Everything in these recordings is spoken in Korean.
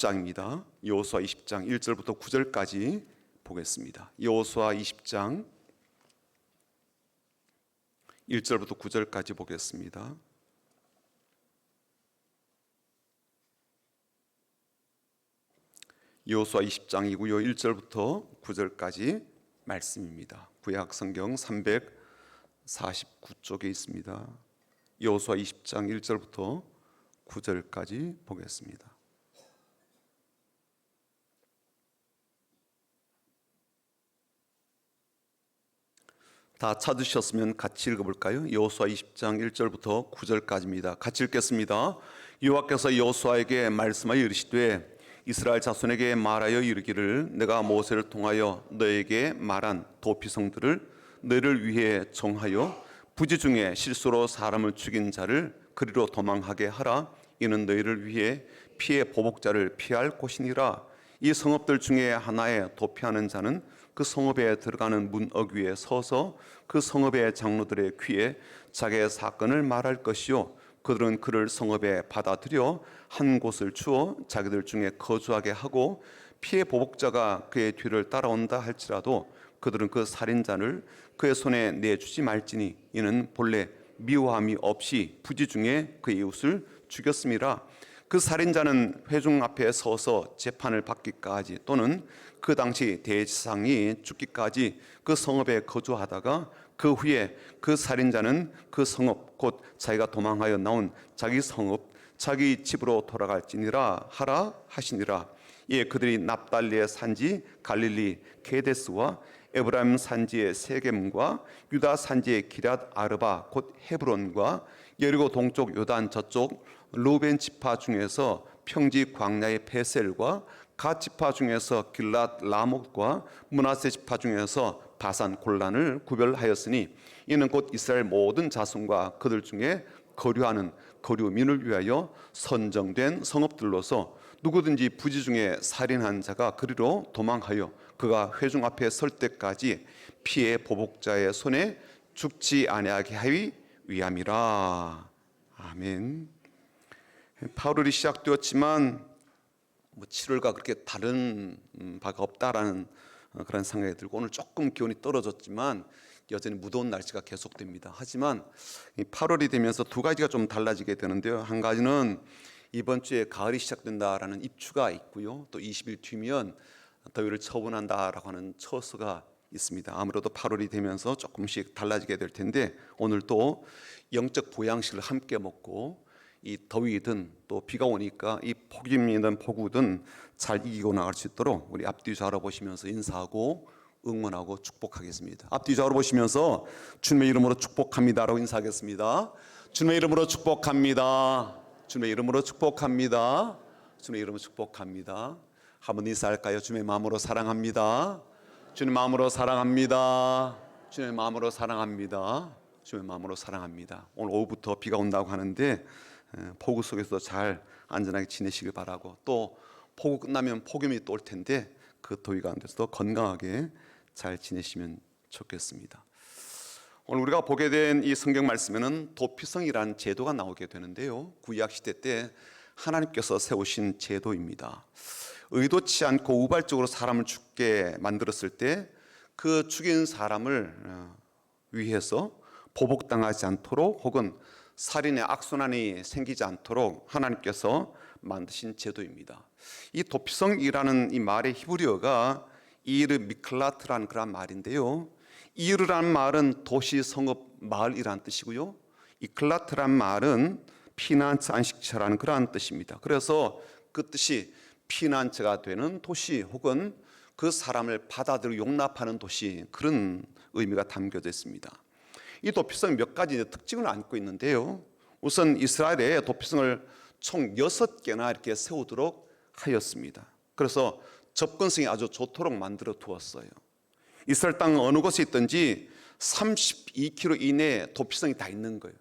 20장입니다. 여호수아 20장 1절부터 9절까지 보겠습니다. 여호수아 20장 1절부터 9절까지 보겠습니다. 여호수아 20장이고요. 1절부터 9절까지 말씀입니다. 구약 성경 349쪽에 있습니다. 여호수아 20장 1절부터 9절까지 보겠습니다. 다 찾으셨으면 같이 읽어볼까요? 여호수아 20장 1절부터 9절까지입니다. 같이 읽겠습니다. 여호와께서 여호수아에게 말씀하여 이르시되 이스라엘 자손에게 말하여 이르기를 내가 모세를 통하여 너에게 말한 도피성들을 너희를 위해 정하여 부지 중에 실수로 사람을 죽인 자를 그리로 도망하게 하라. 이는 너희를 위해 피의 보복자를 피할 곳이니라. 이 성읍들 중에 하나에 도피하는 자는 그 성읍에 들어가는 문역 위에 서서 그 성읍의 장로들의 귀에 자기의 사건을 말할 것이요 그들은 그를 성읍에 받아들여 한 곳을 주어 자기들 중에 거주하게 하고 피의 보복자가 그의 뒤를 따라온다 할지라도 그들은 그 살인자를 그의 손에 내주지 말지니 이는 본래 미워함이 없이 부지 중에 그 이웃을 죽였음이라. 그 살인자는 회중 앞에 서서 재판을 받기까지 또는 그 당시 대제사장이 죽기까지 그 성읍에 거주하다가 그 후에 그 살인자는 그 성읍 곧 자기가 도망하여 나온 자기 성읍 자기 집으로 돌아갈지니라 하라 하시니라. 이에 그들이 납달리의 산지 갈릴리 게데스와 에브라임 산지의 세겜과 유다 산지의 기럇 아르바 곧 헤브론과 여리고 동쪽 요단 저쪽 루벤 지파 중에서 평지 광야의 베셀과 갓 지파 중에서 길랏 라못과 므낫세 지파 중에서 바산 골란을 구별하였으니 이는 곧 이스라엘 모든 자손과 그들 중에 거류하는 거류민을 위하여 선정된 성읍들로서 누구든지 부지 중에 살인한 자가 그리로 도망하여 그가 회중 앞에 설 때까지 피의 보복자의 손에 죽지 아니하게 하기 위함이라. 아멘. 8월이 시작되었지만 7월과 그렇게 다른 바가 없다라는 그런 생각이 들고 오늘 조금 기온이 떨어졌지만 여전히 무더운 날씨가 계속됩니다. 하지만 8월이 되면서 두 가지가 좀 달라지게 되는데요. 한 가지는 이번 주에 가을이 시작된다라는 입추가 있고요. 또 20일 뒤면 더위를 처분한다라고 하는 처수가 있습니다. 아무래도 8월이 되면서 조금씩 달라지게 될 텐데 오늘 또 영적 보양식을 함께 먹고 이 더위든 또 비가 오니까 이 폭염이든 폭우든 잘 이기고 나갈 수 있도록 우리 앞뒤 좌우로 보시면서 인사하고 응원하고 축복하겠습니다. 앞뒤 좌우로 보시면서 주님의 이름으로 축복합니다라고 인사하겠습니다. 주님의 이름으로 축복합니다. 주님의 이름으로 축복합니다. 주님의 이름으로 축복합니다. 한번 인사할까요? 주님의 마음으로 사랑합니다. 주님의 마음으로 사랑합니다. 주님의 마음으로 사랑합니다. 주님의 마음으로 사랑합니다. 오늘 오후부터 비가 온다고 하는데 폭우 속에서 잘 안전하게 지내시길 바라고 또 폭우 끝나면 폭염이 또 올 텐데 그 더위 가운데서도 건강하게 잘 지내시면 좋겠습니다. 오늘 우리가 보게 된 이 성경 말씀에는 도피성이라는 제도가 나오게 되는데요. 구약 시대 때 하나님께서 세우신 제도입니다. 의도치 않고 우발적으로 사람을 죽게 만들었을 때 그 죽인 사람을 위해서 보복당하지 않도록 혹은 살인의 악순환이 생기지 않도록 하나님께서 만드신 제도입니다. 이 도피성이라는 이 말의 히브리어가 이르 미클라트라는 그런 말인데요. 이르라는 말은 도시, 성읍, 마을이라는 뜻이고요. 이클라트란 말은 피난처, 안식처라는 그러한 뜻입니다. 그래서 그 뜻이 피난처가 되는 도시 혹은 그 사람을 받아들여 용납하는 도시 그런 의미가 담겨져 있습니다. 이 도피성이 몇 가지 특징을 안고 있는데요. 우선 이스라엘에 도피성을 총 6개나 이렇게 세우도록 하였습니다. 그래서 접근성이 아주 좋도록 만들어 두었어요. 이스라엘 땅 어느 곳에 있든지 32km 이내에 도피성이 다 있는 거예요.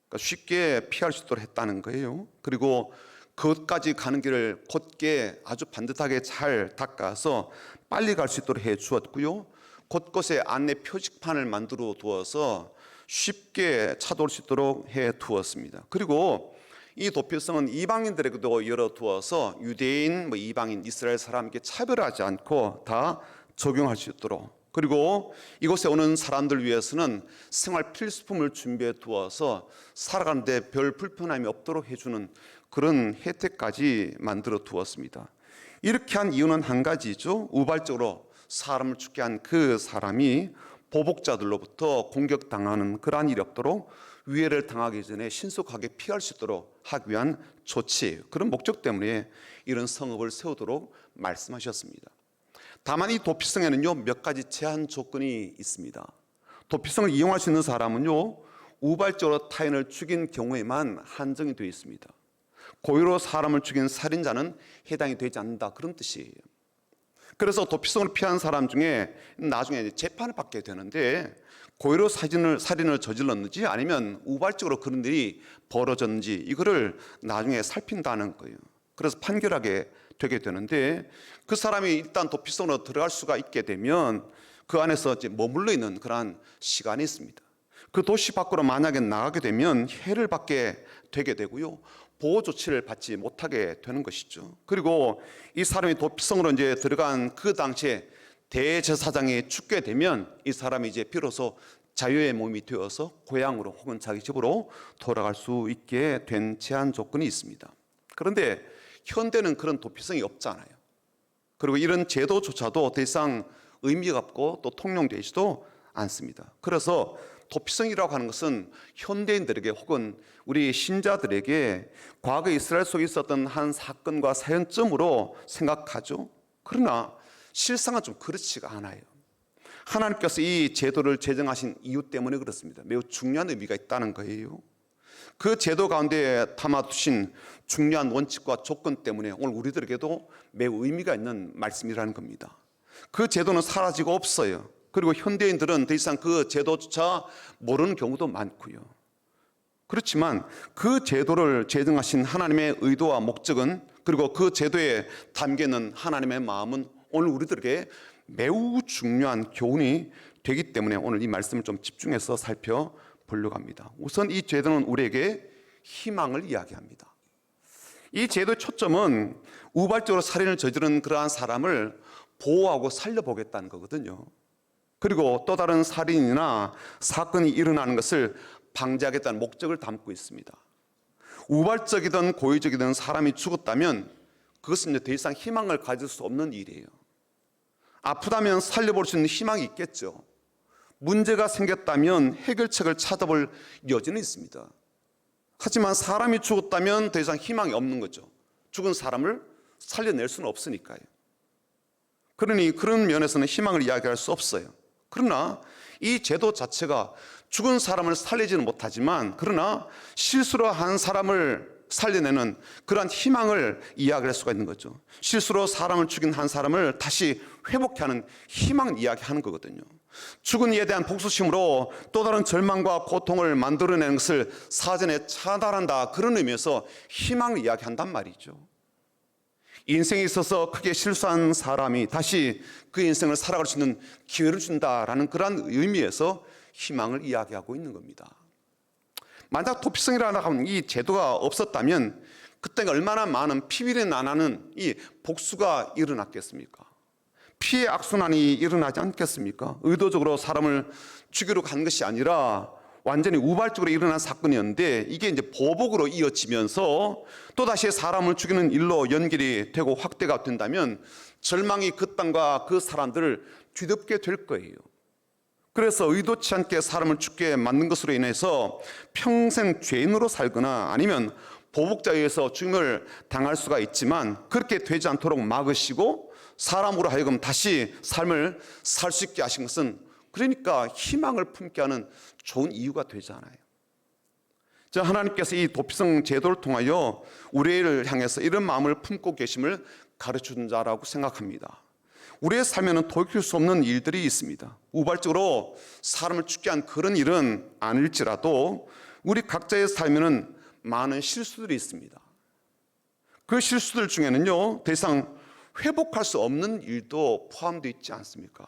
그러니까 쉽게 피할 수 있도록 했다는 거예요. 그리고 그것까지 가는 길을 곧게 아주 반듯하게 잘 닦아서 빨리 갈 수 있도록 해 주었고요. 곳곳에 안내 표지판을 만들어 두어서 쉽게 찾아올 수 있도록 해 두었습니다. 그리고 이 도피성은 이방인들에게도 열어두어서 유대인, 이방인, 이스라엘 사람에게 차별하지 않고 다 적용할 수 있도록, 그리고 이곳에 오는 사람들 위해서는 생활 필수품을 준비해 두어서 살아가는데 별 불편함이 없도록 해주는 그런 혜택까지 만들어 두었습니다. 이렇게 한 이유는 한 가지죠. 우발적으로 사람을 죽게 한 그 사람이 보복자들로부터 공격당하는 그러한 일이 없도록 위해를 당하기 전에 신속하게 피할 수 있도록 하기 위한 조치, 그런 목적 때문에 이런 성읍을 세우도록 말씀하셨습니다. 다만 이 도피성에는요, 몇 가지 제한 조건이 있습니다. 도피성을 이용할 수 있는 사람은요, 우발적으로 타인을 죽인 경우에만 한정이 되어 있습니다. 고의로 사람을 죽인 살인자는 해당이 되지 않는다, 그런 뜻이에요. 그래서 도피성을 피한 사람 중에 나중에 재판을 받게 되는데, 고의로 살인을 저질렀는지 아니면 우발적으로 그런 일이 벌어졌는지 이거를 나중에 살핀다는 거예요. 그래서 판결하게 되게 되는데, 그 사람이 일단 도피성으로 들어갈 수가 있게 되면 그 안에서 이제 머물러 있는 그러한 시간이 있습니다. 그 도시 밖으로 만약에 나가게 되면 해를 받게 되게 되고요, 보호 조치를 받지 못하게 되는 것이죠. 그리고 이 사람이 도피성으로 이제 들어간 그 당시에 대제사장이 죽게 되면 이 사람이 이제 비로소 자유의 몸이 되어서 고향으로 혹은 자기 집으로 돌아갈 수 있게 된 제한 조건이 있습니다. 그런데 현대는 그런 도피성이 없잖아요. 그리고 이런 제도조차도 더 이상 의미가 없고 또 통용되지도 않습니다. 그래서 도피성이라고 하는 것은 현대인들에게 혹은 우리 신자들에게 과거 이스라엘 속에 있었던 한 사건과 사연점으로 생각하죠. 그러나 실상은 좀 그렇지가 않아요. 하나님께서 이 제도를 제정하신 이유 때문에 그렇습니다. 매우 중요한 의미가 있다는 거예요. 그 제도 가운데 담아두신 중요한 원칙과 조건 때문에 오늘 우리들에게도 매우 의미가 있는 말씀이라는 겁니다. 그 제도는 사라지고 없어요. 그리고 현대인들은 더 이상 그 제도조차 모르는 경우도 많고요. 그렇지만 그 제도를 제정하신 하나님의 의도와 목적은, 그리고 그 제도에 담겨있는 하나님의 마음은 오늘 우리들에게 매우 중요한 교훈이 되기 때문에 오늘 이 말씀을 좀 집중해서 살펴보려고 합니다. 우선 이 제도는 우리에게 희망을 이야기합니다. 이 제도의 초점은 우발적으로 살인을 저지른 그러한 사람을 보호하고 살려보겠다는 거거든요. 그리고 또 다른 살인이나 사건이 일어나는 것을 방지하겠다는 목적을 담고 있습니다. 우발적이든 고의적이든 사람이 죽었다면 그것은 이제 더 이상 희망을 가질 수 없는 일이에요. 아프다면 살려볼 수 있는 희망이 있겠죠. 문제가 생겼다면 해결책을 찾아볼 여지는 있습니다. 하지만 사람이 죽었다면 더 이상 희망이 없는 거죠. 죽은 사람을 살려낼 수는 없으니까요. 그러니 그런 면에서는 희망을 이야기할 수 없어요. 그러나 이 제도 자체가 죽은 사람을 살리지는 못하지만, 그러나 실수로 한 사람을 살려내는 그러한 희망을 이야기할 수가 있는 거죠. 실수로 사람을 죽인 한 사람을 다시 회복케 하는 희망을 이야기하는 거거든요. 죽은 이에 대한 복수심으로 또 다른 절망과 고통을 만들어내는 것을 사전에 차단한다, 그런 의미에서 희망을 이야기한단 말이죠. 인생에 있어서 크게 실수한 사람이 다시 그 인생을 살아갈 수 있는 기회를 준다라는 그런 의미에서 희망을 이야기하고 있는 겁니다. 만약 도피성이라고 하면 이 제도가 없었다면 그때 얼마나 많은 피비린내 나는 이 복수가 일어났겠습니까? 피해 악순환이 일어나지 않겠습니까? 의도적으로 사람을 죽이러 간 것이 아니라 완전히 우발적으로 일어난 사건이었는데, 이게 이제 보복으로 이어지면서 또다시 사람을 죽이는 일로 연결이 되고 확대가 된다면 절망이 그 땅과 그 사람들을 뒤덮게 될 거예요. 그래서 의도치 않게 사람을 죽게 만든 것으로 인해서 평생 죄인으로 살거나 아니면 보복자에 의해서 죽임을 당할 수가 있지만, 그렇게 되지 않도록 막으시고 사람으로 하여금 다시 삶을 살 수 있게 하신 것은, 그러니까 희망을 품게 하는 좋은 이유가 되잖아요. 하나님께서 이 도피성 제도를 통하여 우리를 향해서 이런 마음을 품고 계심을 가르쳐준 자라고 생각합니다. 우리의 삶에는 돌이킬 수 없는 일들이 있습니다. 우발적으로 사람을 죽게 한 그런 일은 아닐지라도 우리 각자의 삶에는 많은 실수들이 있습니다. 그 실수들 중에는요, 더 이상 회복할 수 없는 일도 포함되어 있지 않습니까?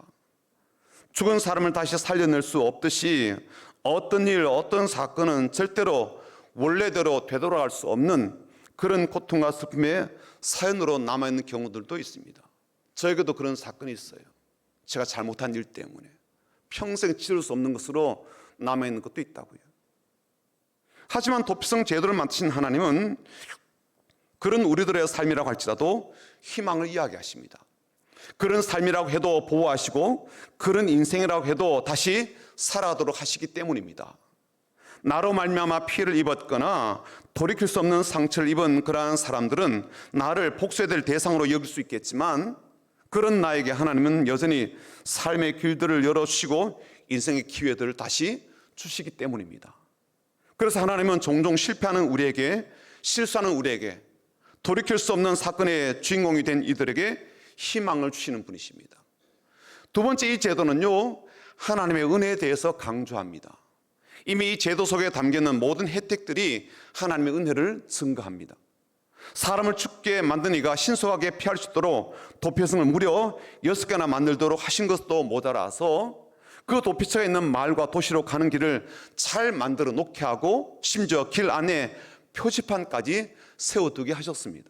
죽은 사람을 다시 살려낼 수 없듯이 어떤 일, 어떤 사건은 절대로 원래대로 되돌아갈 수 없는 그런 고통과 슬픔의 사연으로 남아있는 경우들도 있습니다. 저에게도 그런 사건이 있어요. 제가 잘못한 일 때문에 평생 치를 수 없는 것으로 남아있는 것도 있다고요. 하지만 도피성 제도를 만드신 하나님은 그런 우리들의 삶이라고 할지라도 희망을 이야기하십니다. 그런 삶이라고 해도 보호하시고 그런 인생이라고 해도 다시 살아가도록 하시기 때문입니다. 나로 말미암아 피해를 입었거나 돌이킬 수 없는 상처를 입은 그러한 사람들은 나를 복수해야 될 대상으로 여길 수 있겠지만 그런 나에게 하나님은 여전히 삶의 길들을 열어주시고 인생의 기회들을 다시 주시기 때문입니다. 그래서 하나님은 종종 실패하는 우리에게, 실수하는 우리에게, 돌이킬 수 없는 사건의 주인공이 된 이들에게 희망을 주시는 분이십니다. 두 번째, 이 제도는요, 하나님의 은혜에 대해서 강조합니다. 이미 이 제도 속에 담겨있는 모든 혜택들이 하나님의 은혜를 증거합니다. 사람을 죽게 만든 이가 신속하게 피할 수 있도록 도피성을 무려 6개나 만들도록 하신 것도 모자라서 그 도피처에 있는 마을과 도시로 가는 길을 잘 만들어 놓게 하고 심지어 길 안에 표지판까지 세워두게 하셨습니다.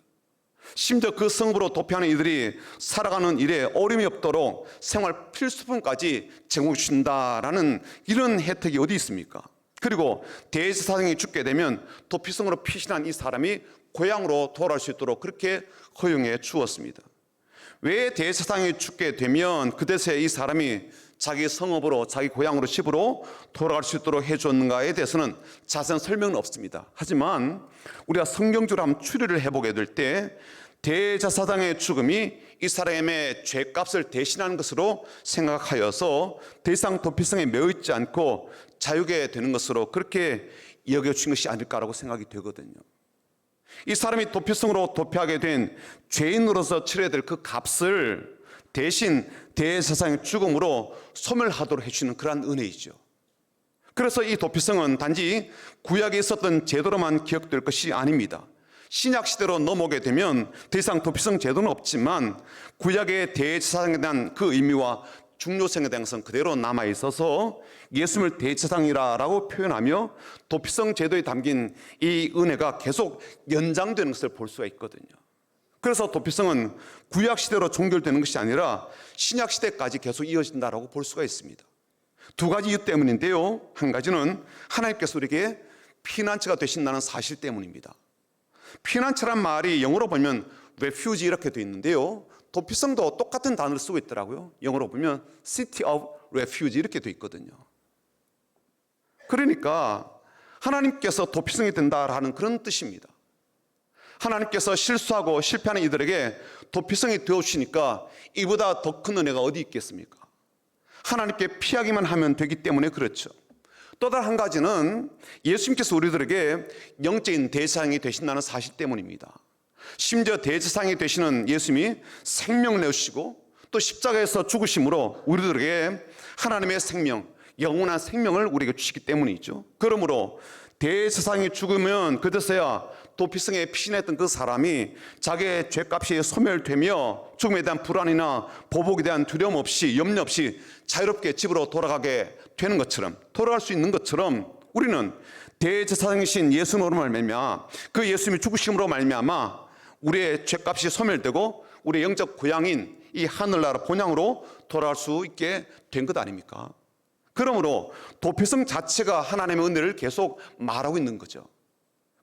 심지어 그 성읍으로 도피하는 이들이 살아가는 일에 어려움이 없도록 생활 필수품까지 제공해 주신다라는 이런 혜택이 어디 있습니까? 그리고 대제사장이 죽게 되면 도피성으로 피신한 이 사람이 고향으로 돌아갈 수 있도록 그렇게 허용해 주었습니다. 왜 대제사장이 죽게 되면 그 대신에 이 사람이 자기 성읍으로, 자기 고향으로, 집으로 돌아갈 수 있도록 해줬는가에 대해서는 자세한 설명은 없습니다. 하지만 우리가 성경적으로 한번 추리를 해보게 될 때 대제사장의 죽음이 이 사람의 죄값을 대신하는 것으로 생각하여서 더 이상 도피성에 매여있지 않고 자유게 되는 것으로 그렇게 여겨진 것이 아닐까라고 생각이 되거든요. 이 사람이 도피성으로 도피하게 된 죄인으로서 치러야 될 그 값을 대신 대제사장의 죽음으로 소멸하도록 해주시는 그러한 은혜이죠. 그래서 이 도피성은 단지 구약에 있었던 제도로만 기억될 것이 아닙니다. 신약 시대로 넘어오게 되면 더 이상 도피성 제도는 없지만 구약의 대제사장에 대한 그 의미와 중요성에 대한 것은 그대로 남아 있어서 예수님을 대제사장이라고 표현하며 도피성 제도에 담긴 이 은혜가 계속 연장되는 것을 볼 수가 있거든요. 그래서 도피성은 구약 시대로 종결되는 것이 아니라 신약 시대까지 계속 이어진다라고 볼 수가 있습니다. 두 가지 이유 때문인데요. 한 가지는 하나님께서 우리에게 피난처가 되신다는 사실 때문입니다. 피난처란 말이 영어로 보면 refuge 이렇게 되어 있는데요. 도피성도 똑같은 단어를 쓰고 있더라고요. 영어로 보면 city of refuge 이렇게 되어 있거든요. 그러니까 하나님께서 도피성이 된다라는 그런 뜻입니다. 하나님께서 실수하고 실패하는 이들에게 도피성이 되어주시니까 이보다 더 큰 은혜가 어디 있겠습니까? 하나님께 피하기만 하면 되기 때문에 그렇죠. 또 다른 한 가지는 예수님께서 우리들에게 영적인 대제사장이 되신다는 사실 때문입니다. 심지어 대제사장이 되시는 예수님이 생명을 내주시고 또 십자가에서 죽으심으로 우리들에게 하나님의 생명, 영원한 생명을 우리에게 주시기 때문이죠. 그러므로 대제사장이 죽으면 그제서야 도피성에 피신했던 그 사람이 자기의 죄값이 소멸되며 죽음에 대한 불안이나 보복에 대한 두려움 없이 염려 없이 자유롭게 집으로 돌아가게 되는 것처럼, 돌아갈 수 있는 것처럼 우리는 대제사장이신 예수님으로 말미암아 그 예수님이 죽으심으로 말미암아 우리의 죄값이 소멸되고 우리의 영적 고향인 이 하늘나라 본향으로 돌아갈 수 있게 된 것 아닙니까? 그러므로 도피성 자체가 하나님의 은혜를 계속 말하고 있는 거죠.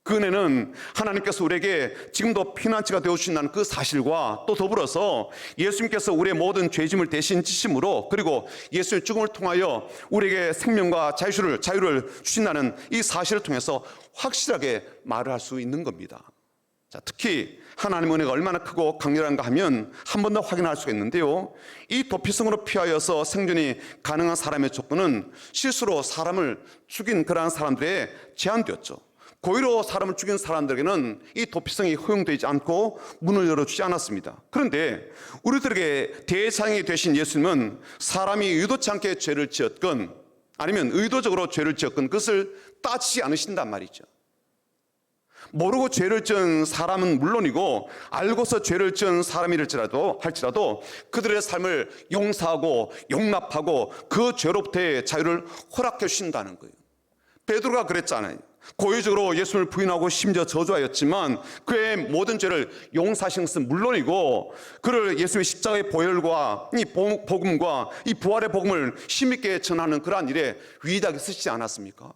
그 은혜는 하나님께서 우리에게 지금도 피난처가 되어주신다는 그 사실과 또 더불어서 예수님께서 우리의 모든 죄짐을 대신 지심으로 그리고 예수의 죽음을 통하여 우리에게 생명과 자유를 주신다는 이 사실을 통해서 확실하게 말을 할 수 있는 겁니다. 자, 특히 하나님의 은혜가 얼마나 크고 강렬한가 하면 한 번 더 확인할 수가 있는데요. 이 도피성으로 피하여서 생존이 가능한 사람의 조건은 실수로 사람을 죽인 그러한 사람들에 제한되었죠. 고의로 사람을 죽인 사람들에게는 이 도피성이 허용되지 않고 문을 열어주지 않았습니다. 그런데 우리들에게 대제사장이 되신 예수님은 사람이 의도치 않게 죄를 지었건 아니면 의도적으로 죄를 지었건 그것을 따지지 않으신단 말이죠. 모르고 죄를 지은 사람은 물론이고 알고서 죄를 지은 사람일지라도 할지라도 그들의 삶을 용서하고 용납하고 그 죄로부터의 자유를 허락해 주신다는 거예요. 베드로가 그랬잖아요. 고의적으로 예수를 부인하고 심지어 저주하였지만 그의 모든 죄를 용서하신 것은 물론이고, 그를 예수의 십자가의 보혈과 이 복음과 이 부활의 복음을 힘있게 전하는 그러한 일에 위대하게 쓰시지 않았습니까?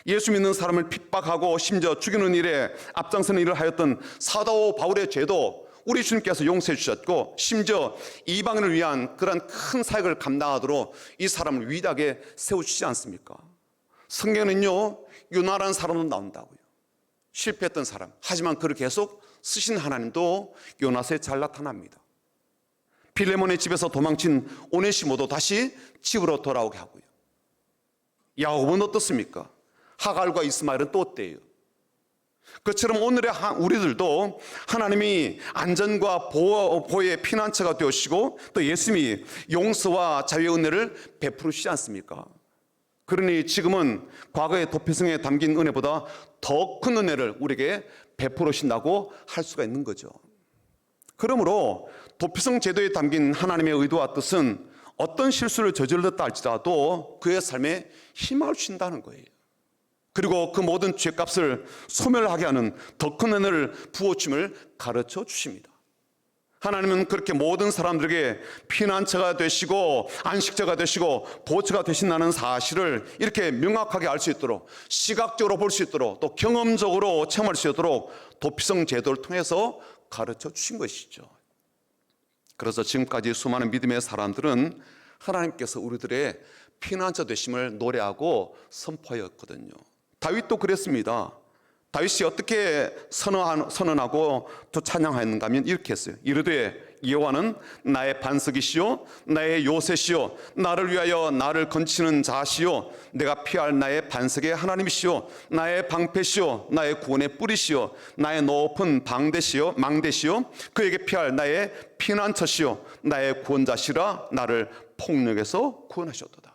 예수 믿는 사람을 핍박하고 심지어 죽이는 일에 앞장서는 일을 하였던 사도 바울의 죄도 우리 주님께서 용서해 주셨고, 심지어 이방인을 위한 그런 큰 사역을 감당하도록 이 사람을 위대하게 세우시지 않습니까? 성경에는요, 요나라는 사람도 나온다고요. 실패했던 사람. 하지만 그를 계속 쓰신 하나님도 요나서에 잘 나타납니다. 빌레몬의 집에서 도망친 오네시모도 다시 집으로 돌아오게 하고요. 야곱은 어떻습니까? 하갈과 이스마엘은 또 어때요? 그처럼 오늘의 우리들도 하나님이 안전과 보호의 피난처가 되시고 또 예수님이 용서와 자유의 은혜를 베푸시지 않습니까? 그러니 지금은 과거의 도피성에 담긴 은혜보다 더 큰 은혜를 우리에게 베풀으신다고 할 수가 있는 거죠. 그러므로 도피성 제도에 담긴 하나님의 의도와 뜻은 어떤 실수를 저질렀다 할지라도 그의 삶에 힘을 주신다는 거예요. 그리고 그 모든 죄값을 소멸하게 하는 더 큰 은혜를 부어줌을 가르쳐 주십니다. 하나님은 그렇게 모든 사람들에게 피난처가 되시고 안식처가 되시고 보호처가 되신다는 사실을 이렇게 명확하게 알 수 있도록, 시각적으로 볼 수 있도록, 또 경험적으로 체험할 수 있도록 도피성 제도를 통해서 가르쳐 주신 것이죠. 그래서 지금까지 수많은 믿음의 사람들은 하나님께서 우리들의 피난처 되심을 노래하고 선포하였거든요. 다윗도 그랬습니다. 다윗이 어떻게 선언하고 또 찬양하였는가 하면 이렇게 했어요. 이르되 여호와는 나의 반석이시요 나의 요새시요 나를 위하여 나를 건치는 자시요 내가 피할 나의 반석의 하나님이시요 나의 방패시요 나의 구원의 뿌리시요 나의 높은 망대시요 그에게 피할 나의 피난처시요 나의 구원자시라 나를 폭력에서 구원하셨도다.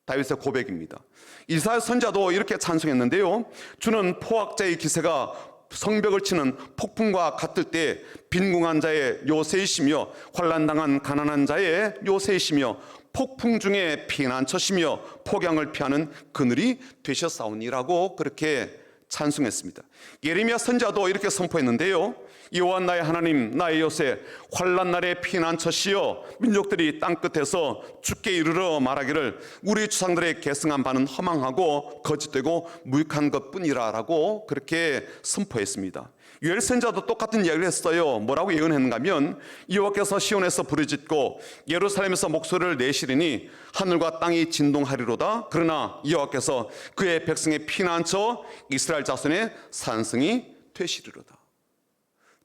다윗의 고백입니다. 이사야 선지자도 이렇게 찬송했는데요. 주는 포악자의 기세가 성벽을 치는 폭풍과 같을 때 빈궁한 자의 요새이시며 환난당한 가난한 자의 요새이시며 폭풍 중에 피난처시며 폭양을 피하는 그늘이 되셨사오니라고 그렇게 찬송했습니다. 예레미야 선지자도 이렇게 선포했는데요. 여호와 나의 하나님 나의 요새 환난 날의 피난처시여 민족들이 땅끝에서 주께 이르러 말하기를 우리 주상들의 계승한 바는 허망하고 거짓되고 무익한 것뿐이라 라고 그렇게 선포했습니다. 요엘 선지자도 똑같은 이야기를 했어요. 뭐라고 예언했는가 하면 여호와께서 시온에서 부르짖고 예루살렘에서 목소리를 내시리니 하늘과 땅이 진동하리로다. 그러나 여호와께서 그의 백성의 피난처 이스라엘 자손의 산성이 되시리로다.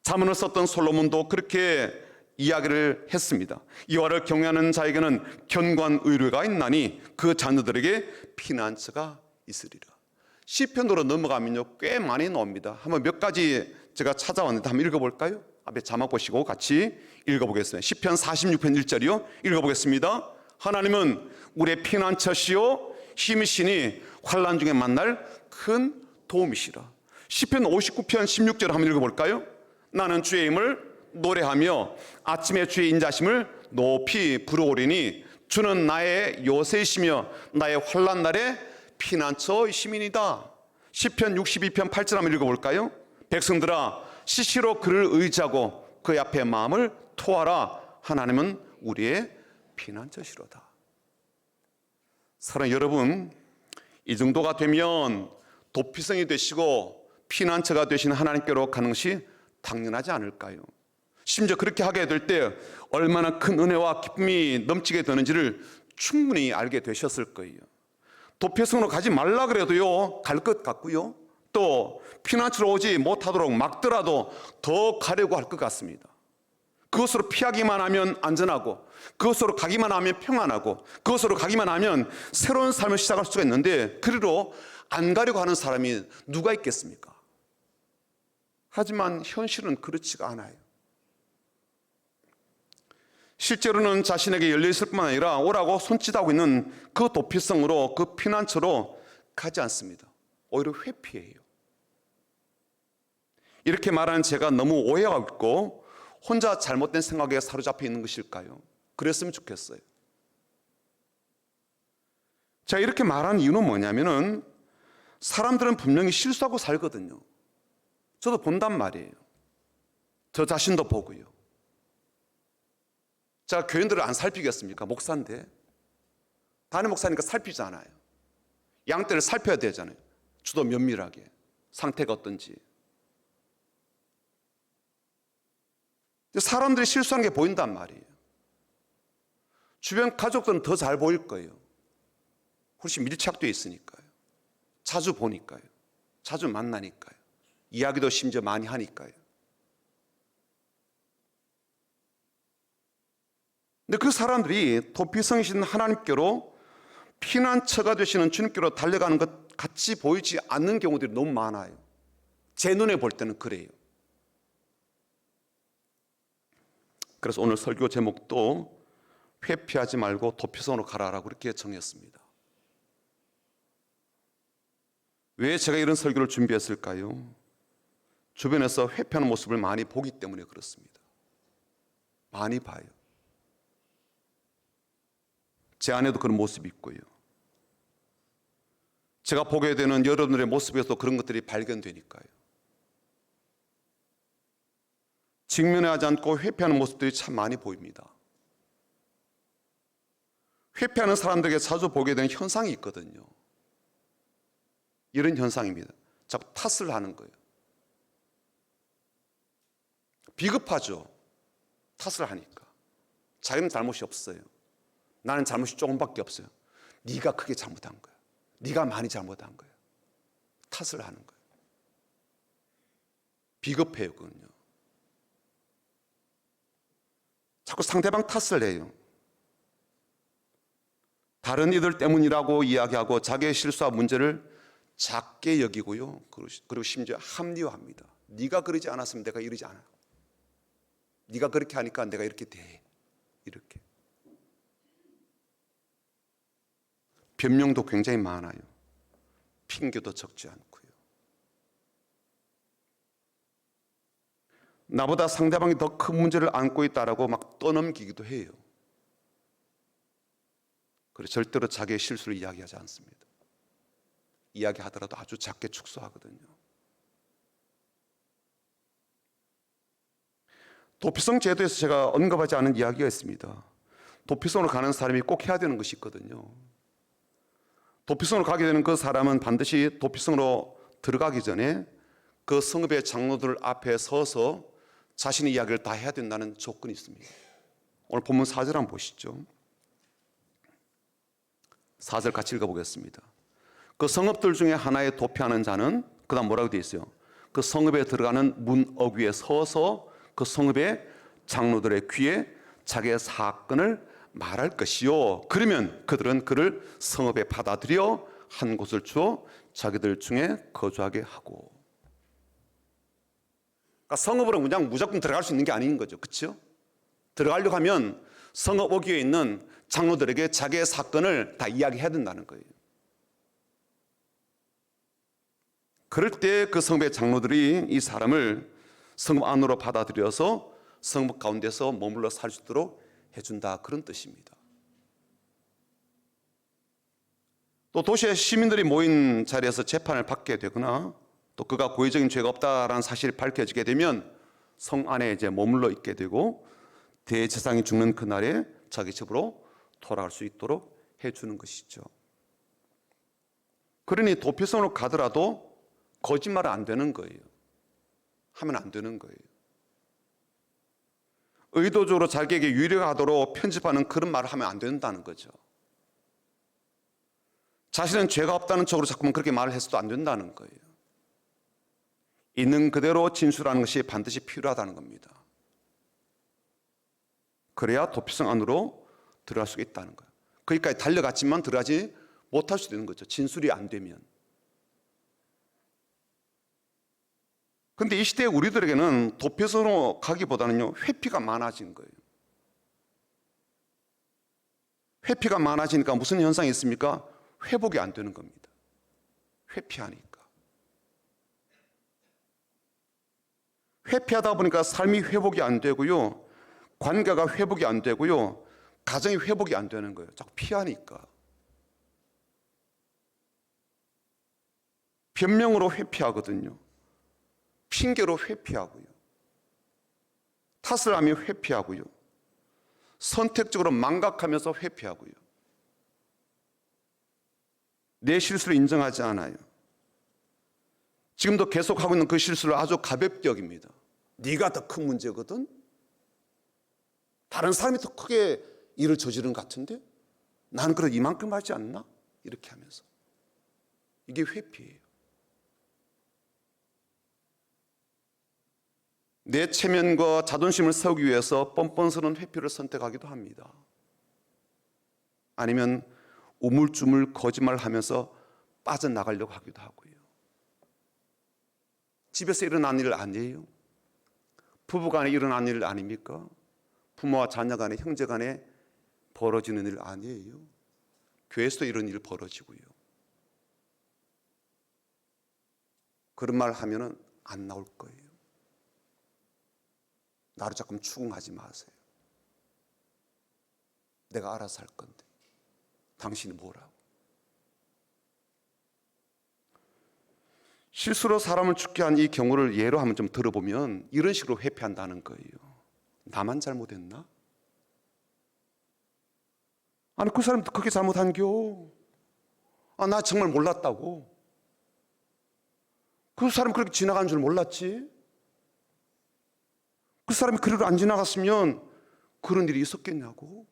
자문을 썼던 솔로몬도 그렇게 이야기를 했습니다. 여호와를 경외하는 자에게는 견고한 의뢰가 있나니 그 자녀들에게 피난처가 있으리라. 시편으로 넘어가면요 꽤 많이 나옵니다. 한번 몇 가지 제가 찾아왔는데 한번 읽어볼까요? 앞에 자막 보시고 같이 읽어보겠습니다. 시편 46편 1절이요. 읽어보겠습니다. 하나님은 우리의 피난처시요 힘이시니 환난 중에 만날 큰 도움이시라. 시편 59편 16절 한번 읽어볼까요? 나는 주의 힘을 노래하며 아침에 주의 인자심을 높이 부르오리니 주는 나의 요새이시며 나의 환난 날에 피난처이심이니이다. 시편 62편 8절 한번 읽어볼까요? 백성들아 시시로 그를 의지하고 그 앞에 마음을 토하라. 하나님은 우리의 피난처시로다. 사랑하는 여러분, 이 정도가 되면 도피성이 되시고 피난처가 되신 하나님께로 가는 것이 당연하지 않을까요? 심지어 그렇게 하게 될 때 얼마나 큰 은혜와 기쁨이 넘치게 되는지를 충분히 알게 되셨을 거예요. 도피성으로 가지 말라 그래도요 갈 것 같고요, 또 피난처로 오지 못하도록 막더라도 더 가려고 할 것 같습니다. 그것으로 피하기만 하면 안전하고, 그것으로 가기만 하면 평안하고, 그것으로 가기만 하면 새로운 삶을 시작할 수가 있는데 그리로 안 가려고 하는 사람이 누가 있겠습니까? 하지만 현실은 그렇지가 않아요. 실제로는 자신에게 열려있을 뿐만 아니라 오라고 손짓하고 있는 그 도피성으로, 그 피난처로 가지 않습니다. 오히려 회피해요. 이렇게 말하는 제가 너무 오해하고 있고 혼자 잘못된 생각에 사로잡혀 있는 것일까요? 그랬으면 좋겠어요. 제가 이렇게 말하는 이유는 뭐냐면은 사람들은 분명히 실수하고 살거든요. 저도 본단 말이에요. 저 자신도 보고요. 제가 교인들을 안 살피겠습니까? 목사인데. 담임 목사니까 살피잖아요. 양떼를 살펴야 되잖아요. 주도 면밀하게. 상태가 어떤지. 사람들이 실수하는 게 보인단 말이에요. 주변 가족들은 더 잘 보일 거예요. 훨씬 밀착되어 있으니까요. 자주 보니까요. 자주 만나니까요. 이야기도 심지어 많이 하니까요. 근데 그 사람들이 도피성이신 하나님께로 피난처가 되시는 주님께로 달려가는 것 같이 보이지 않는 경우들이 너무 많아요. 제 눈에 볼 때는 그래요. 그래서 오늘 설교 제목도 회피하지 말고 도피성으로 가라라고 그렇게 정했습니다. 왜 제가 이런 설교를 준비했을까요? 주변에서 회피하는 모습을 많이 보기 때문에 그렇습니다. 많이 봐요. 제 안에도 그런 모습이 있고요. 제가 보게 되는 여러분들의 모습에서 그런 것들이 발견되니까요. 직면하지 않고 회피하는 모습들이 참 많이 보입니다. 회피하는 사람들에게 자주 보게 되는 현상이 있거든요. 이런 현상입니다. 자꾸 탓을 하는 거예요. 비겁하죠. 탓을 하니까. 자기는 잘못이 없어요. 나는 잘못이 조금밖에 없어요. 네가 크게 잘못한 거야. 네가 많이 잘못한 거야. 탓을 하는 거예요. 비겁해요, 그건요. 자꾸 상대방 탓을 해요. 다른 이들 때문이라고 이야기하고 자기의 실수와 문제를 작게 여기고요. 그리고 심지어 합리화합니다. 네가 그러지 않았으면 내가 이러지 않아. 네가 그렇게 하니까 내가 이렇게 돼. 이렇게. 변명도 굉장히 많아요. 핑계도 적지 않고요. 나보다 상대방이 더 큰 문제를 안고 있다라고 막 떠넘기기도 해요. 그래서 절대로 자기의 실수를 이야기하지 않습니다. 이야기하더라도 아주 작게 축소하거든요. 도피성 제도에서 제가 언급하지 않은 이야기가 있습니다. 도피성으로 가는 사람이 꼭 해야 되는 것이 있거든요. 도피성으로 가게 되는 그 사람은 반드시 도피성으로 들어가기 전에 그 성읍의 장로들 앞에 서서 자신의 이야기를 다 해야 된다는 조건이 있습니다. 오늘 본문 4절 한번 보시죠. 4절 같이 읽어보겠습니다. 그 성읍들 중에 하나에 도피하는 자는 그 다음 뭐라고 되어 있어요? 그 성읍에 들어가는 문 어귀에 서서 그 성읍의 장로들의 귀에 자기의 사건을 말할 것이요. 그러면 그들은 그를 성읍에 받아들여 한 곳을 주어 자기들 중에 거주하게 하고. 그러니까 성읍으로 그냥 무조건 들어갈 수 있는 게 아닌 거죠. 그렇죠? 들어가려고 하면 성읍 어귀에 있는 장로들에게 자기의 사건을 다 이야기해야 된다는 거예요. 그럴 때 그 성읍의 장로들이 이 사람을 성읍 안으로 받아들여서 성읍 가운데서 머물러 살 수 있도록 해준다, 그런 뜻입니다. 또 도시의 시민들이 모인 자리에서 재판을 받게 되거나 또 그가 고의적인 죄가 없다라는 사실이 밝혀지게 되면 성 안에 이제 머물러 있게 되고 대제사장이 죽는 그날에 자기 집으로 돌아갈 수 있도록 해주는 것이죠. 그러니 도피성으로 가더라도 거짓말은 안 되는 거예요. 하면 안 되는 거예요. 의도적으로 자기에게 유리하도록 편집하는 그런 말을 하면 안 된다는 거죠. 자신은 죄가 없다는 척으로 자꾸만 그렇게 말을 해서도 안 된다는 거예요. 있는 그대로 진술하는 것이 반드시 필요하다는 겁니다. 그래야 도피성 안으로 들어갈 수 있다는 거예요. 거기까지 달려갔지만 들어가지 못할 수도 있는 거죠. 진술이 안 되면. 그런데 이 시대의 우리들에게는 도피성으로 가기보다는요, 회피가 많아진 거예요. 회피가 많아지니까 무슨 현상이 있습니까? 회복이 안 되는 겁니다. 회피하니까. 회피하다 보니까 삶이 회복이 안 되고요, 관계가 회복이 안 되고요, 가정이 회복이 안 되는 거예요. 자꾸 피하니까. 변명으로 회피하거든요. 핑계로 회피하고요. 탓을 하며 회피하고요. 선택적으로 망각하면서 회피하고요. 내 실수를 인정하지 않아요. 지금도 계속하고 있는 그 실수를 아주 가볍게 여깁니다. 네가 더 큰 문제거든? 다른 사람이 더 크게 일을 저지른 것 같은데? 나는 그래도 이만큼 하지 않나? 이렇게 하면서. 이게 회피예요. 내 체면과 자존심을 세우기 위해서 뻔뻔스러운 회피를 선택하기도 합니다. 아니면 우물쭈물 거짓말하면서 빠져나가려고 하기도 하고요. 집에서 일어난 일 아니에요? 부부간에 일어난 일 아닙니까? 부모와 자녀간에, 형제간에 벌어지는 일 아니에요? 교회에서도 이런 일 벌어지고요. 그런 말 하면은 안 나올 거예요. 나를 자꾸 추궁하지 마세요. 내가 알아서 할 건데 당신이 뭐라고. 실수로 사람을 죽게 한 이 경우를 예로 한번 좀 들어보면 이런 식으로 회피한다는 거예요. 나만 잘못했나? 아니 그 사람도 그렇게 잘못한겨. 나 정말 몰랐다고. 그 사람 그렇게 지나간 줄 몰랐지. 그 사람이 그리로 안 지나갔으면 그런 일이 있었겠냐고.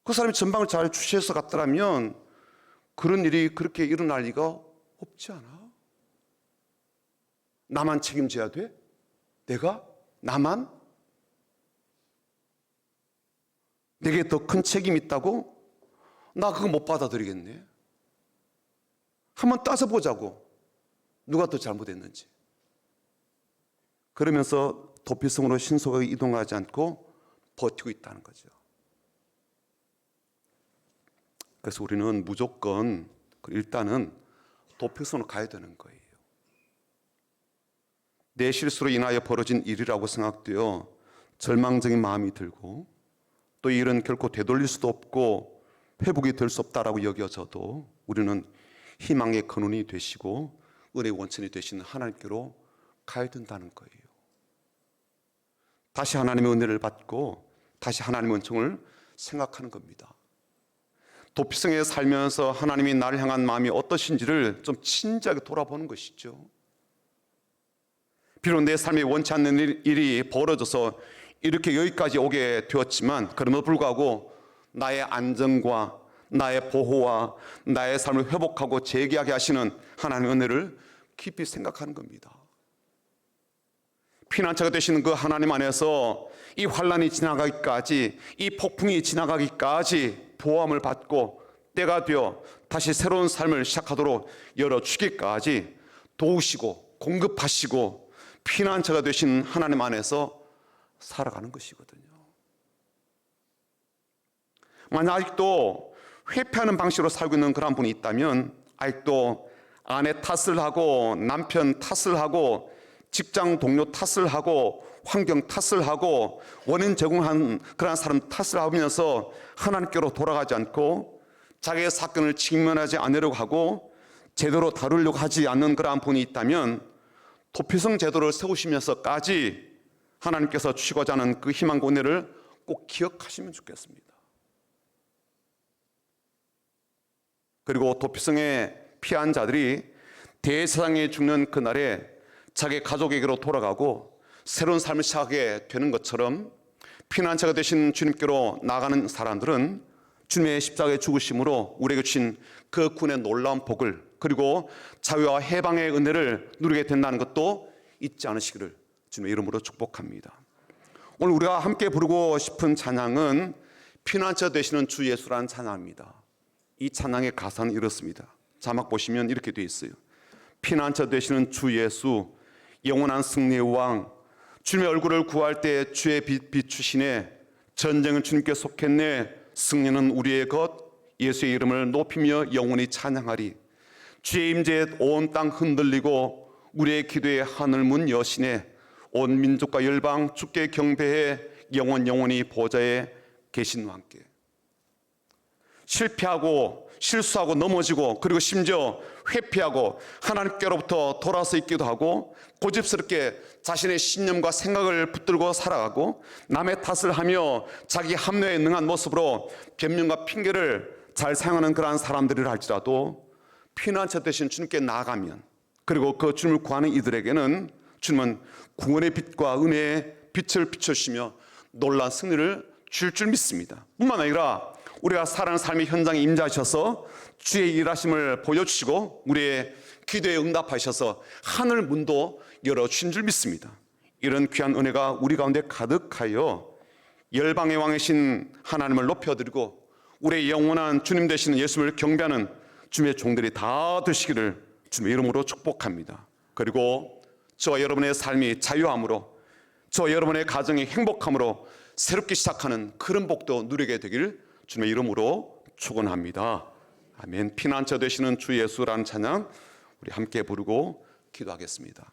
그 사람이 전방을 잘 주시해서 갔더라면 그런 일이 그렇게 일어날 리가 없지 않아? 나만 책임져야 돼? 내가? 나만? 내게 더 큰 책임이 있다고? 나 그거 못 받아들이겠네. 한번 따져보자고. 누가 더 잘못했는지. 그러면서 도피성으로 신속하게 이동하지 않고 버티고 있다는 거죠. 그래서 우리는 무조건 일단은 도피성으로 가야 되는 거예요. 내 실수로 인하여 벌어진 일이라고 생각되어 절망적인 마음이 들고 또 이 일은 결코 되돌릴 수도 없고 회복이 될 수 없다라고 여겨져도 우리는 희망의 근원이 되시고 은혜의 원천이 되시는 하나님께로 가야 된다는 거예요. 다시 하나님의 은혜를 받고 다시 하나님의 은총을 생각하는 겁니다. 도피성에 살면서 하나님이 나를 향한 마음이 어떠신지를 좀 진지하게 돌아보는 것이죠. 비록 내 삶에 원치 않는 일이 벌어져서 이렇게 여기까지 오게 되었지만 그럼에도 불구하고 나의 안정과 나의 보호와 나의 삶을 회복하고 재개하게 하시는 하나님의 은혜를 깊이 생각하는 겁니다. 피난처가 되시는 그 하나님 안에서 이 환난이 지나가기까지, 이 폭풍이 지나가기까지 보호함을 받고 때가 되어 다시 새로운 삶을 시작하도록 열어주기까지 도우시고 공급하시고 피난처가 되신 하나님 안에서 살아가는 것이거든요. 만약 아직도 회피하는 방식으로 살고 있는 그런 분이 있다면 아직도 아내 탓을 하고 남편 탓을 하고 직장 동료 탓을 하고 환경 탓을 하고 원인 제공한 그런 사람 탓을 하면서 하나님께로 돌아가지 않고 자기의 사건을 직면하지 않으려고 하고 제대로 다루려고 하지 않는 그러한 분이 있다면 도피성 제도를 세우시면서까지 하나님께서 주시고자 하는 그 희망과 은혜를 꼭 기억하시면 좋겠습니다. 그리고 도피성에 피한 자들이 대세상에 죽는 그날에 자기 가족에게로 돌아가고 새로운 삶을 시작하게 되는 것처럼 피난처가 되신 주님께로 나가는 사람들은 주님의 십자가의 죽으심으로 우리에게 주신 그 구원의 놀라운 복을 그리고 자유와 해방의 은혜를 누리게 된다는 것도 잊지 않으시기를 주님의 이름으로 축복합니다. 오늘 우리가 함께 부르고 싶은 찬양은 피난처 되시는 주 예수라는 찬양입니다. 이 찬양의 가사는 이렇습니다. 자막 보시면 이렇게 되어 있어요. 피난처 되시는 주 예수 영원한 승리의 왕 주님의 얼굴을 구할 때 주의 빛 비추시네 전쟁은 주님께 속했네 승리는 우리의 것 예수의 이름을 높이며 영원히 찬양하리 주의 임재에 온 땅 흔들리고 우리의 기도에 하늘문 여시네 온 민족과 열방 주께 경배해 영원히 보좌에 계신 왕께 실패하고 실수하고 넘어지고 그리고 심지어 회피하고 하나님께로부터 돌아서 있기도 하고 고집스럽게 자신의 신념과 생각을 붙들고 살아가고 남의 탓을 하며 자기 합리화에 능한 모습으로 변명과 핑계를 잘 사용하는 그러한 사람들이라 할지라도 피난처 대신 주님께 나아가면 그리고 그 주님을 구하는 이들에게는 주님은 구원의 빛과 은혜의 빛을 비춰주시며 놀라운 승리를 줄 줄 믿습니다. 뿐만 아니라 우리가 살아가는 삶의 현장에 임재하셔서 주의 일하심을 보여주시고 우리의 기도에 응답하셔서 하늘 문도 열어주신 줄 믿습니다. 이런 귀한 은혜가 우리 가운데 가득하여 열방의 왕이신 하나님을 높여드리고 우리의 영원한 주님 되시는 예수님을 경배하는 주님의 종들이 다 되시기를 주님의 이름으로 축복합니다. 그리고 저와 여러분의 삶이 자유함으로 저와 여러분의 가정이 행복함으로 새롭게 시작하는 그런 복도 누리게 되길 주님의 이름으로 축원합니다. 아멘. 피난처 되시는 주 예수라는 찬양 우리 함께 부르고 기도하겠습니다.